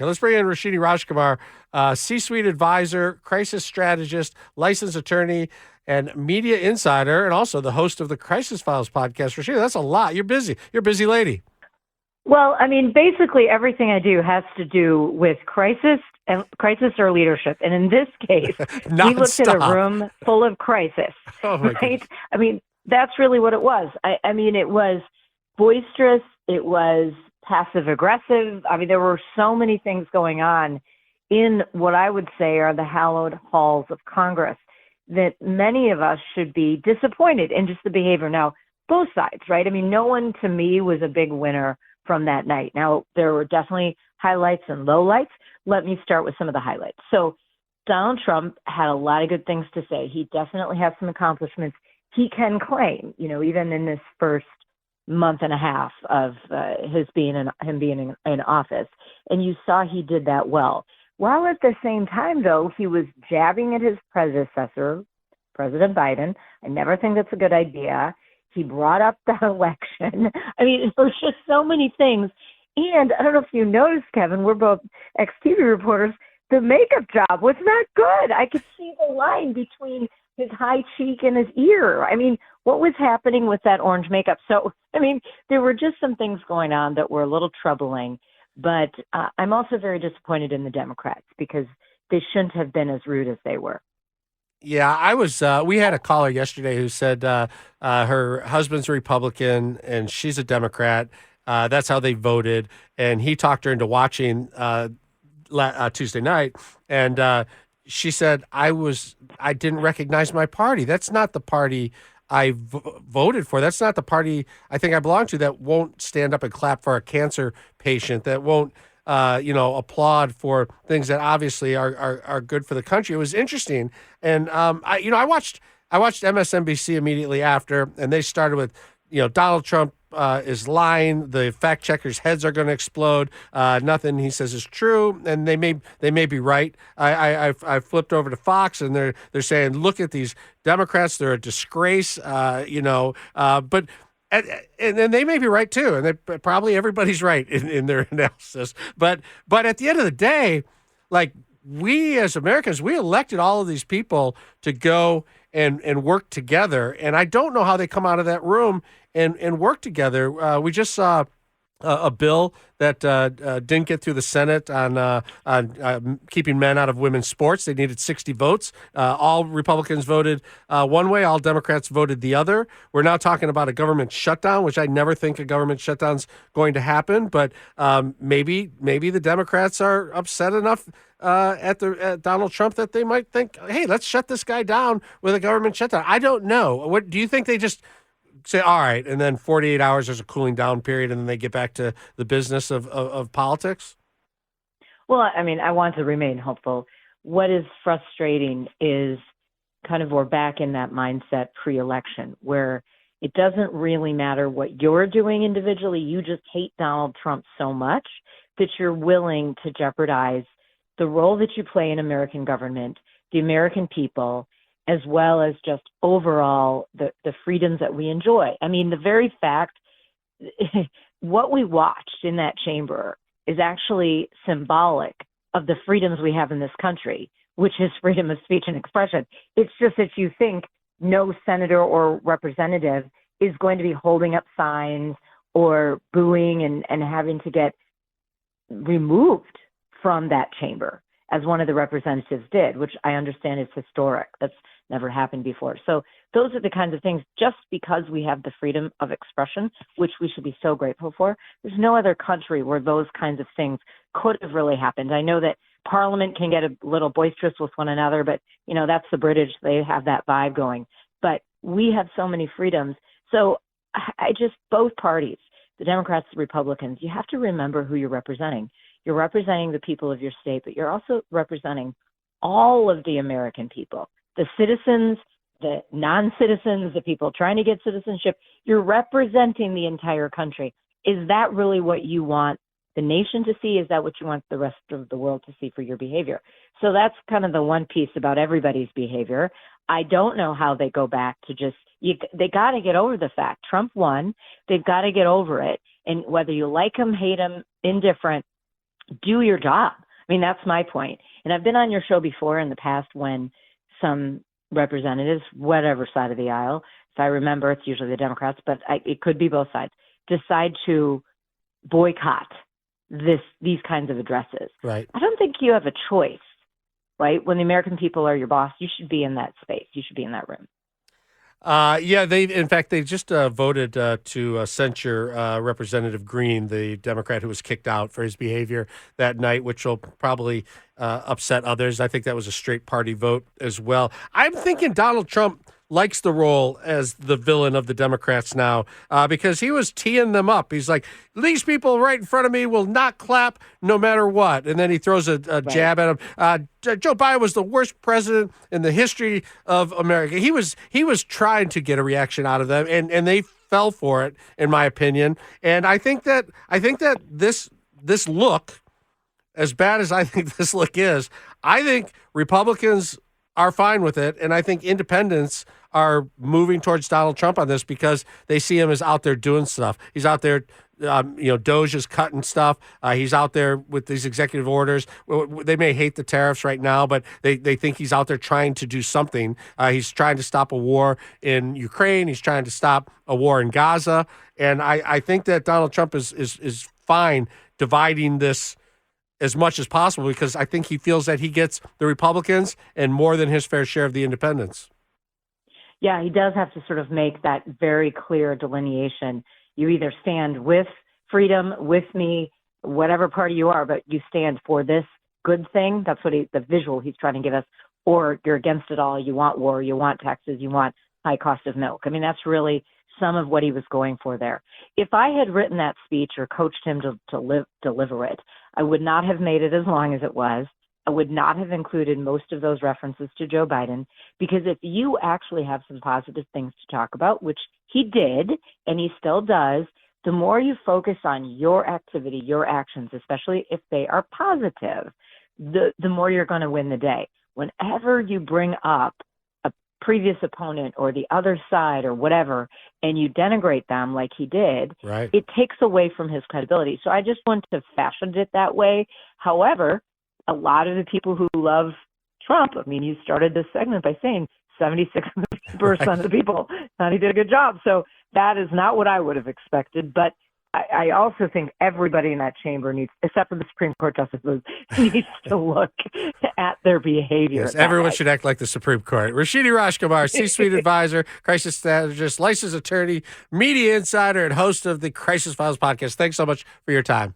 Okay, let's bring in Roshini Rajkumar, C-suite advisor, crisis strategist, licensed attorney, and media insider, and also the host of the Crisis Files podcast. Roshini, that's a lot. You're busy. You're a busy lady. Well, I mean, basically everything I do has to do with crisis or leadership. And in this case, we looked at a room full of crisis, right? Goodness. I mean, that's really what it was. I mean, it was boisterous. It was passive aggressive. I mean, there were so many things going on in what I would say are the hallowed halls of Congress that many of us should be disappointed in just the behavior. Now, both sides, right? I mean, no one to me was a big winner from that night. Now, there were definitely highlights and lowlights. Let me start with some of the highlights. So Donald Trump had a lot of good things to say. He definitely has some accomplishments he can claim, even in this first month and a half of him being in office. And you saw he did that well. While at the same time, though, he was jabbing at his predecessor, President Biden. I never think that's a good idea. He brought up the election. I mean, there was just so many things. And I don't know if you noticed, Kevin, we're both ex-TV reporters. The makeup job was not good. I could see the line between his high cheek and his ear. I mean, what was happening with that orange makeup? So, I mean, there were just some things going on that were a little troubling. But I'm also very disappointed in the Democrats because they shouldn't have been as rude as they were. Yeah, I was. We had a caller yesterday who said her husband's a Republican and she's a Democrat. That's how they voted, and he talked her into watching Tuesday night, and she said, I didn't recognize my party. That's not the party I voted for. That's not the party I think I belong to, that won't stand up and clap for a cancer patient, that won't applaud for things that obviously are good for the country. It was interesting. And I watched MSNBC immediately after, and they started with, Donald Trump is lying. The fact checkers' heads are going to explode. Nothing he says is true, and they may be right. I flipped over to Fox, and they're saying, look at these Democrats. They're a disgrace. But. And then they may be right too, and probably everybody's right in their analysis. But at the end of the day, like, we as Americans, we elected all of these people to go and work together, and I don't know how they come out of that room and work together. We just saw a bill that didn't get through the Senate on keeping men out of women's sports. They needed 60 votes. All Republicans voted one way. All Democrats voted the other. We're now talking about a government shutdown, which I never think a government shutdown's going to happen. But maybe the Democrats are upset enough at Donald Trump that they might think, hey, let's shut this guy down with a government shutdown. I don't know. What do you think? They just say, all right, and then 48 hours there's a cooling down period, and then they get back to the business of politics? Well, I mean, I want to remain hopeful. What is frustrating is kind of we're back in that mindset pre-election where it doesn't really matter what you're doing individually. You just hate Donald Trump so much that you're willing to jeopardize the role that you play in American government, the American people, as well as just overall the freedoms that we enjoy. I mean, the very fact, what we watched in that chamber is actually symbolic of the freedoms we have in this country, which is freedom of speech and expression. It's just that you think no senator or representative is going to be holding up signs or booing and having to get removed from that chamber, as one of the representatives did, which I understand is historic. That's never happened before. So those are the kinds of things, just because we have the freedom of expression, which we should be so grateful for. There's no other country where those kinds of things could have really happened. I know that Parliament can get a little boisterous with one another, but, that's the British. They have that vibe going. But we have so many freedoms. So both parties, the Democrats, the Republicans, you have to remember who you're representing. You're representing the people of your state, but you're also representing all of the American people, the citizens, the non-citizens, the people trying to get citizenship. You're representing the entire country. Is that really what you want the nation to see? Is that what you want the rest of the world to see for your behavior? So that's kind of the one piece about everybody's behavior. I don't know how they go back to they got to get over the fact Trump won. They've got to get over it. And whether you like him, hate him, indifferent, do your job. I mean, that's my point. And I've been on your show before in the past when some representatives, whatever side of the aisle, if I remember, it's usually the Democrats, but it could be both sides, decide to boycott these kinds of addresses. Right. I don't think you have a choice, right? When the American people are your boss, you should be in that space. You should be in that room. Yeah, in fact, they just voted to censure Representative Green, the Democrat who was kicked out for his behavior that night, which will probably upset others. I think that was a straight party vote as well. I'm thinking Donald Trump likes the role as the villain of the Democrats now because he was teeing them up. He's like, these people right in front of me will not clap no matter what. And then he throws a jab at him. Joe Biden was the worst president in the history of America. He was trying to get a reaction out of them, and they fell for it, in my opinion. And I think that this look, as bad as I think this look is, I think Republicans are fine with it, and I think independents are moving towards Donald Trump on this because they see him as out there doing stuff. He's out there, Doge is cutting stuff. He's out there with these executive orders. They may hate the tariffs right now, but they think he's out there trying to do something. He's trying to stop a war in Ukraine. He's trying to stop a war in Gaza. And I think that Donald Trump is fine dividing this as much as possible because I think he feels that he gets the Republicans and more than his fair share of the independents. Yeah, he does have to sort of make that very clear delineation. You either stand with freedom, with me, whatever party you are, but you stand for this good thing. That's what the visual he's trying to give us. Or you're against it all. You want war. You want taxes. You want high cost of milk. I mean, that's really some of what he was going for there. If I had written that speech or coached him to deliver it, I would not have made it as long as it was. I would not have included most of those references to Joe Biden, because if you actually have some positive things to talk about, which he did and he still does, the more you focus on your activity, your actions, especially if they are positive, the more you're going to win the day. Whenever you bring up a previous opponent or the other side or whatever, and you denigrate them like he did, right, it takes away from his credibility. So I just want to fashion it that way. However, a lot of the people who love Trump, I mean, you started this segment by saying 76% of the people thought he did a good job. So that is not what I would have expected. But I also think everybody in that chamber needs, except for the Supreme Court justices, needs to look at their behavior. Yes, everyone should act like the Supreme Court. Roshini Rajkumar, C-suite advisor, crisis strategist, licensed attorney, media insider, and host of the Crisis Files podcast. Thanks so much for your time.